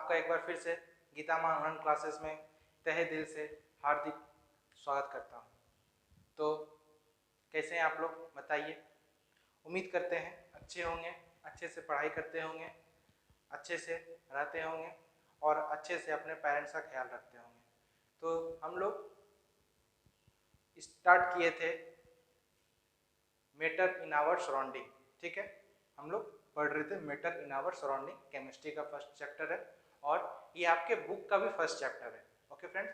आपका एक बार फिर से गीता मान ऑनलाइन क्लासेस में तहे दिल से हार्दिक स्वागत करता हूँ। तो कैसे हैं आप लोग, बताइए। उम्मीद करते हैं अच्छे होंगे, अच्छे से पढ़ाई करते होंगे, अच्छे से रहते होंगे और अच्छे से अपने पेरेंट्स का ख्याल रखते होंगे। तो हम लोग स्टार्ट किए थे मैटर इन आवर सराउंडिंग, ठीक है। हम लोग पढ़ रहे थे matter in our surrounding, chemistry का फर्स्ट चैप्टर है और ये आपके बुक का भी फर्स्ट चैप्टर है। ओके फ्रेंड्स,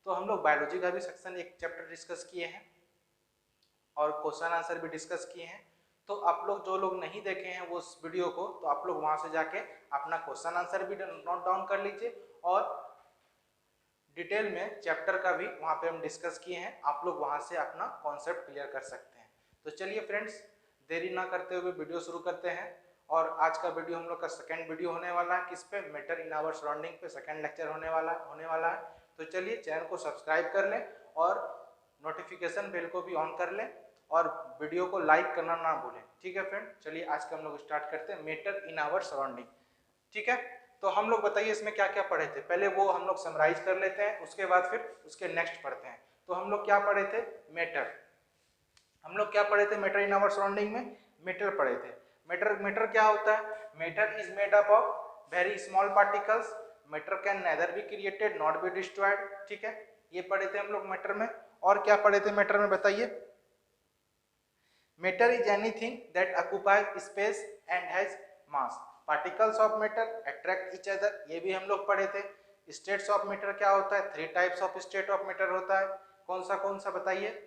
तो हम लोग बायोलॉजी का भी सेक्शन एक चैप्टर डिस्कस किए हैं और क्वेश्चन आंसर भी डिस्कस किए हैं। तो आप लोग जो लोग नहीं देखे हैं वो उस वीडियो को, तो आप लोग वहां से जाके अपना क्वेश्चन आंसर भी नोट डाउन कर लीजिए और डिटेल में चैप्टर का भी वहां पे हम डिस्कस किए हैं। आप लोग वहां से अपना कॉन्सेप्ट क्लियर कर सकते हैं। तो चलिए फ्रेंड्स, देरी ना करते हुए वीडियो शुरू करते हैं। और आज का वीडियो हम लोग का सेकंड वीडियो होने वाला है, किस पे, मैटर इन आवर सराउंडिंग पे सेकंड लेक्चर होने वाला है। तो चलिए चैनल को सब्सक्राइब कर लें और नोटिफिकेशन बेल को भी ऑन कर लें और वीडियो को लाइक करना ना भूलें, ठीक है फ्रेंड। चलिए आज का हम लोग स्टार्ट करते हैं मैटर इन आवर सराउंडिंग, ठीक है। तो हम लोग बताइए इसमें क्या क्या पढ़े थे, पहले वो हम लोग समराइज कर लेते हैं, उसके बाद फिर उसके नेक्स्ट पढ़ते हैं। तो हम लोग क्या पढ़े थे, मैटर। हम लोग क्या पढ़े थे मैटर इन आवर सराउंडिंग में, मैटर पढ़े थे। मैटर क्या होता है, matter is made up of very small particles, matter can nether be created not be destroyed, ठीक है। ये पढ़े थे हम लोग मैटर में। और क्या पढ़े थे मैटर में, बताइए। Matter is anything that occupies space and has mass, particles of matter attract each other, ये भी हम लोग पढ़े थे। स्टेट्स ऑफ मैटर क्या होता है, 3 types of state of matter होता है। कौन सा बताइए,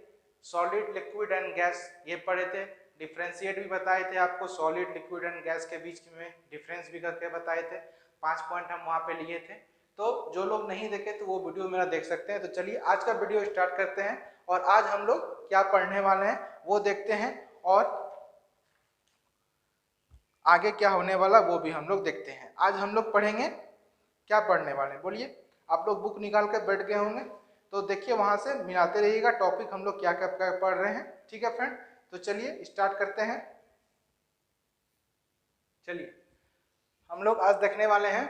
सॉलिड, लिक्विड एंड गैस, ये पढ़े थे। डिफ्रेंशिएट भी बताए थे आपको, सॉलिड, लिक्विड एंड गैस के बीच में डिफरेंस भी करके बताए थे। 5 पॉइंट हम वहां पे लिए थे। तो जो लोग नहीं देखे तो वो वीडियो मेरा देख सकते हैं। तो चलिए आज का वीडियो स्टार्ट करते हैं और आज हम लोग क्या पढ़ने वाले हैं वो देखते हैं और आगे क्या होने वाला वो भी हम लोग देखते हैं। आज हम लोग पढ़ेंगे, क्या पढ़ने वाले हैं बोलिए। आप लोग बुक निकाल कर बैठ गए होंगे, तो देखिए वहां से मिलाते रहिएगा टॉपिक हम लोग क्या क्या पढ़ रहे हैं, ठीक है फ्रेंड। तो चलिए स्टार्ट करते हैं। चलिए हम लोग आज देखने वाले हैं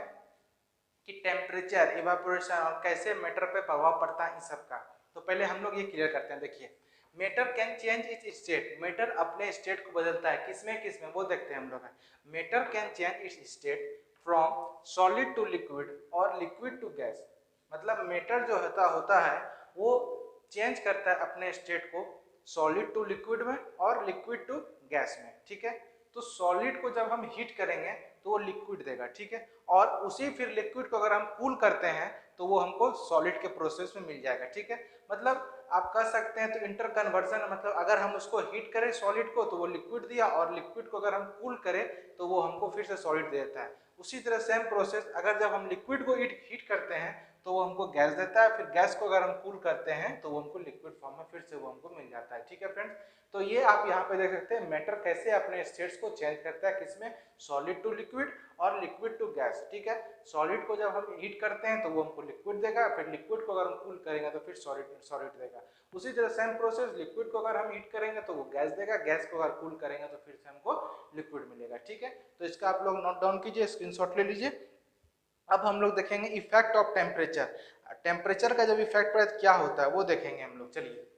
कि टेम्परेचर, इवापोरेशन और कैसे मैटर पे प्रभाव पड़ता है इन सब का। तो पहले हम लोग ये क्लियर करते हैं। देखिए, matter can change its state, matter अपने स्टेट को बदलता है, किसमें वो देखते हैं हम लोग। Matter can change its state from solid to liquid और लिक्विड टू गैस, मतलब मैटर जो होता है वो चेंज करता है अपने स्टेट को सॉलिड टू लिक्विड में और लिक्विड टू गैस में, ठीक है। तो सॉलिड को जब हम हीट करेंगे तो वो लिक्विड देगा, ठीक है। और उसी फिर लिक्विड को अगर हम कूल करते हैं तो वो हमको सॉलिड के प्रोसेस में मिल जाएगा, ठीक है। मतलब आप कह सकते हैं तो इंटर कन्वर्जन, मतलब अगर हम उसको हीट करें सॉलिड को तो वो लिक्विड दिया और लिक्विड को अगर हम कूल करें तो वो हमको फिर से सॉलिड दे देता है। उसी तरह सेम प्रोसेस, अगर जब हम लिक्विड को हीट करते हैं तो वो हमको गैस देता है, फिर गैस को अगर हम कूल करते हैं तो वो हमको लिक्विड फॉर्म में फिर से वो हमको मिल जाता है, ठीक है फ्रेंड्स। तो ये आप यहाँ पे देख सकते हैं मैटर कैसे अपने स्टेट्स को चेंज करता है, किसमें, सॉलिड टू लिक्विड और लिक्विड टू गैस, ठीक है। सॉलिड को जब हम हीट करते हैं तो वो हमको लिक्विड देगा, फिर लिक्विड को अगर हम कूल करेंगे तो फिर सॉलिड देगा। उसी तरह सेम प्रोसेस, लिक्विड को अगर हम हीट करेंगे तो वो गैस देगा, गैस को अगर कूल करेंगे तो फिर से हमको लिक्विड मिलेगा, ठीक है। तो इसका आप लोग नोट डाउन कीजिए, स्क्रीनशॉट ले लीजिए। अब हम लोग देखेंगे इफेक्ट ऑफ टेम्परेचर, टेम्परेचर का जब इफेक्ट पड़े तो क्या होता है वो देखेंगे हम लोग। चलिए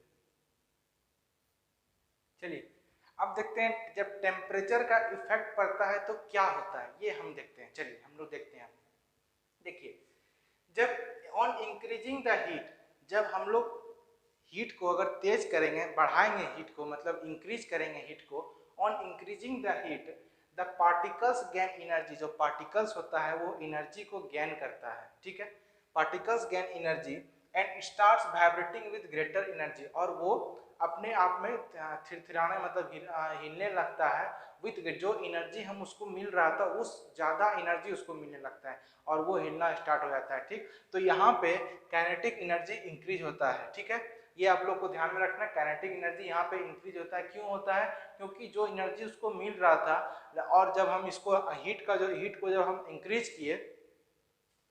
अब देखते हैं जब टेम्परेचर का इफेक्ट पड़ता है तो क्या होता है, ये हम देखते हैं। चलिए हम लोग देखते हैं। देखिए, जब ऑन इंक्रीजिंग द हीट, जब हम लोग हीट को अगर तेज करेंगे, बढ़ाएंगे हीट को, मतलब इंक्रीज करेंगे हीट को, on increasing the heat the particles gain energy, जो पार्टिकल्स होता है वो एनर्जी को गेन करता है, ठीक है। Particles gain energy and starts vibrating with greater energy, और वो अपने आप में थिरथिराने, मतलब हिलने लगता है विथ, जो एनर्जी हम उसको मिल रहा था उस ज़्यादा एनर्जी उसको मिलने लगता है और वो हिलना स्टार्ट हो जाता है, ठीक। तो यहाँ पे काइनेटिक एनर्जी इंक्रीज होता है, ठीक है। ये आप लोग को ध्यान में रखना, काइनेटिक एनर्जी यहाँ पे इंक्रीज होता है। क्यों होता है, क्योंकि जो एनर्जी उसको मिल रहा था और जब हम इसको हीट को जब हम इंक्रीज किए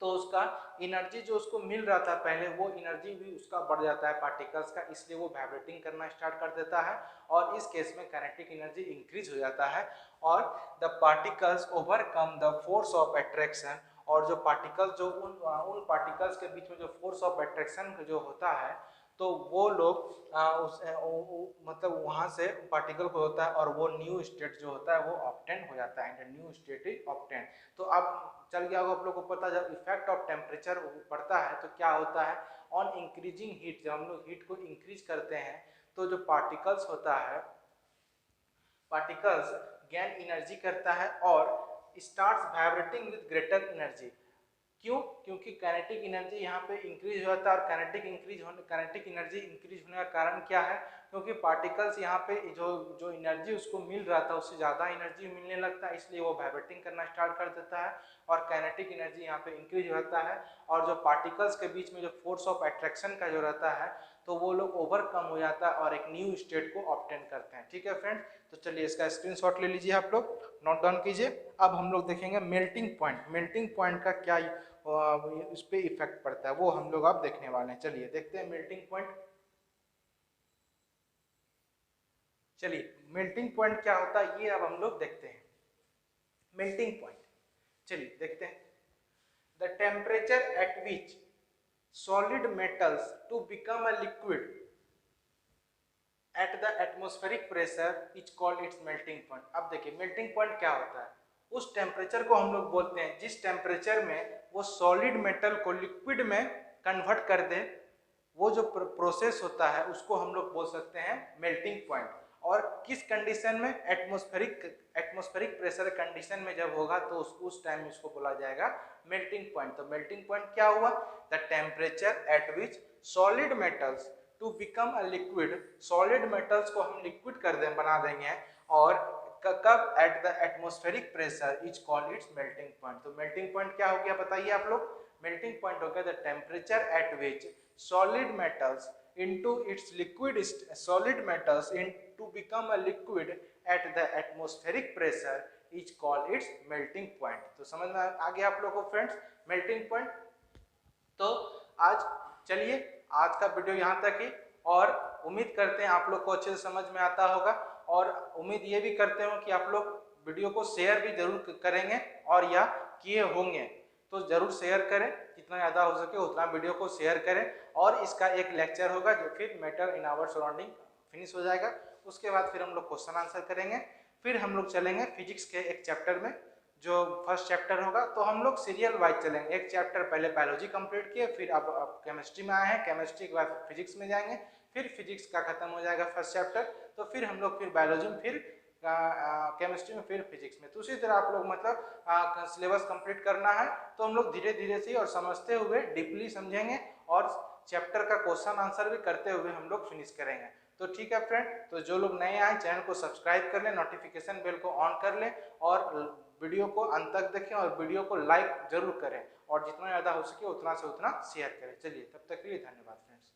तो उसका एनर्जी जो उसको मिल रहा था पहले, वो एनर्जी भी उसका बढ़ जाता है पार्टिकल्स का, इसलिए वो वाइब्रेटिंग करना स्टार्ट कर देता है और इस केस में काइनेटिक एनर्जी इंक्रीज हो जाता है और the particles overcome the force of attraction, और जो पार्टिकल्स जो उन पार्टिकल्स के बीच में जो फोर्स ऑफ अट्रैक्शन जो होता है तो वो लोग मतलब वहाँ से पार्टिकल को होता है और वो न्यू स्टेट जो होता है वो ऑब्टेन हो जाता है, न्यू स्टेट इज ऑब्टेन। तो अब चल गया होगा आप लोग को पता, जब इफेक्ट ऑफ टेम्परेचर पड़ता है तो क्या होता है, ऑन इंक्रीजिंग हीट, जब हम लोग हीट को इंक्रीज करते हैं तो जो पार्टिकल्स होता है, पार्टिकल्स गेन एनर्जी करता है और starts vibrating with greater energy. क्यों? क्योंकि काइनेटिक एनर्जी यहाँ पे इंक्रीज हो जाता है और काइनेटिक एनर्जी इंक्रीज होने का कारण क्या है, क्योंकि पार्टिकल्स यहाँ पे जो एनर्जी उसको मिल रहा था उससे ज़्यादा एनर्जी मिलने लगता है, इसलिए वो वाइब्रेटिंग करना स्टार्ट कर देता है और काइनेटिक एनर्जी यहाँ पे इंक्रीज हो जाता है और जो पार्टिकल्स के बीच में जो फोर्स ऑफ अट्रैक्शन का जो रहता है तो वो लोग ओवरकम हो जाता है और एक न्यू स्टेट को ऑब्टेन करते हैं। ठीक है फ्रेंड्स, तो चलिए इसका स्क्रीनशॉट ले लीजिए, आप लोग नोट डाउन कीजिए। अब हम लोग देखेंगे मेल्टिंग पॉइंट। मेल्टिंग पॉइंट का क्या इस पे इफेक्ट पड़ता है वो हम लोग अब देखने वाले हैं। चलिए देखते हैं मेल्टिंग पॉइंट। चलिए मेल्टिंग पॉइंट क्या होता है ये अब हम लोग देखते हैं। मेल्टिंग पॉइंट, चलिए देखते हैं। The temperature at which solid metals to become a liquid at the atmospheric pressure is called its melting point. अब देखिए मेल्टिंग पॉइंट क्या होता है, उस टेम्परेचर को हम लोग बोलते हैं जिस टेम्परेचर में वो सॉलिड मेटल को लिक्विड में कन्वर्ट कर दे, वो जो प्रोसेस होता है उसको हम लोग बोल सकते हैं मेल्टिंग पॉइंट। और किस कंडीशन में, एटमॉस्फेरिक प्रेशर कंडीशन में जब होगा तो उस टाइम इसको बोला जाएगा मेल्टिंग पॉइंट। तो मेल्टिंग पॉइंट क्या हुआ, the temperature at which solid metals to become a liquid, solid metals को हम लिक्विड कर दें, बना देंगे और कब, at the atmospheric pressure is called its melting point. तो मेल्टिंग पॉइंट क्या हो गया बताइए आप लोग, मेल्टिंग पॉइंट हो गया the temperature at which solid metals into its liquid, solid metals in to become a liquid at the atmospheric pressure is called its melting point। तो समझ में आ गया आप लोगों को फ्रेंड्स मेल्टिंग पॉइंट। तो आज चलिए आज का वीडियो यहाँ तक ही, और उम्मीद करते हैं आप लोग को अच्छे से समझ में आता होगा और उम्मीद ये भी करते हो कि आप लोग वीडियो को शेयर भी जरूर करेंगे और या किए होंगे, तो जरूर शेयर करें, जितना ज़्यादा हो सके उतना वीडियो को शेयर करें। और इसका एक लेक्चर होगा जो फिर matter in our surrounding finish हो जाएगा, उसके बाद फिर हम लोग क्वेश्चन आंसर करेंगे, फिर हम लोग चलेंगे फिजिक्स के एक चैप्टर में जो फर्स्ट चैप्टर होगा। तो हम लोग सीरियल वाइज चलेंगे, एक चैप्टर पहले बायोलॉजी कंप्लीट किए, फिर अब केमिस्ट्री में आए हैं, केमिस्ट्री के बाद फिजिक्स में जाएंगे, फिर फिजिक्स का खत्म हो जाएगा फर्स्ट चैप्टर, तो फिर हम लोग फिर बायोलॉजी में, फिर केमिस्ट्री में, फिर फिजिक्स में। तो उसी तरह आप लोग मतलब सिलेबस कंप्लीट करना है तो हम लोग धीरे धीरे से और समझते हुए डीपली समझेंगे और चैप्टर का क्वेश्चन आंसर भी करते हुए हम लोग फिनिश करेंगे। तो ठीक है फ्रेंड, तो जो लोग नए आए चैनल को सब्सक्राइब कर लें, नोटिफिकेशन बेल को ऑन कर लें और वीडियो को अंत तक देखें और वीडियो को लाइक जरूर करें और जितना ज़्यादा हो सके उतना से उतना शेयर करें। चलिए तब तक के लिए धन्यवाद फ्रेंड्स।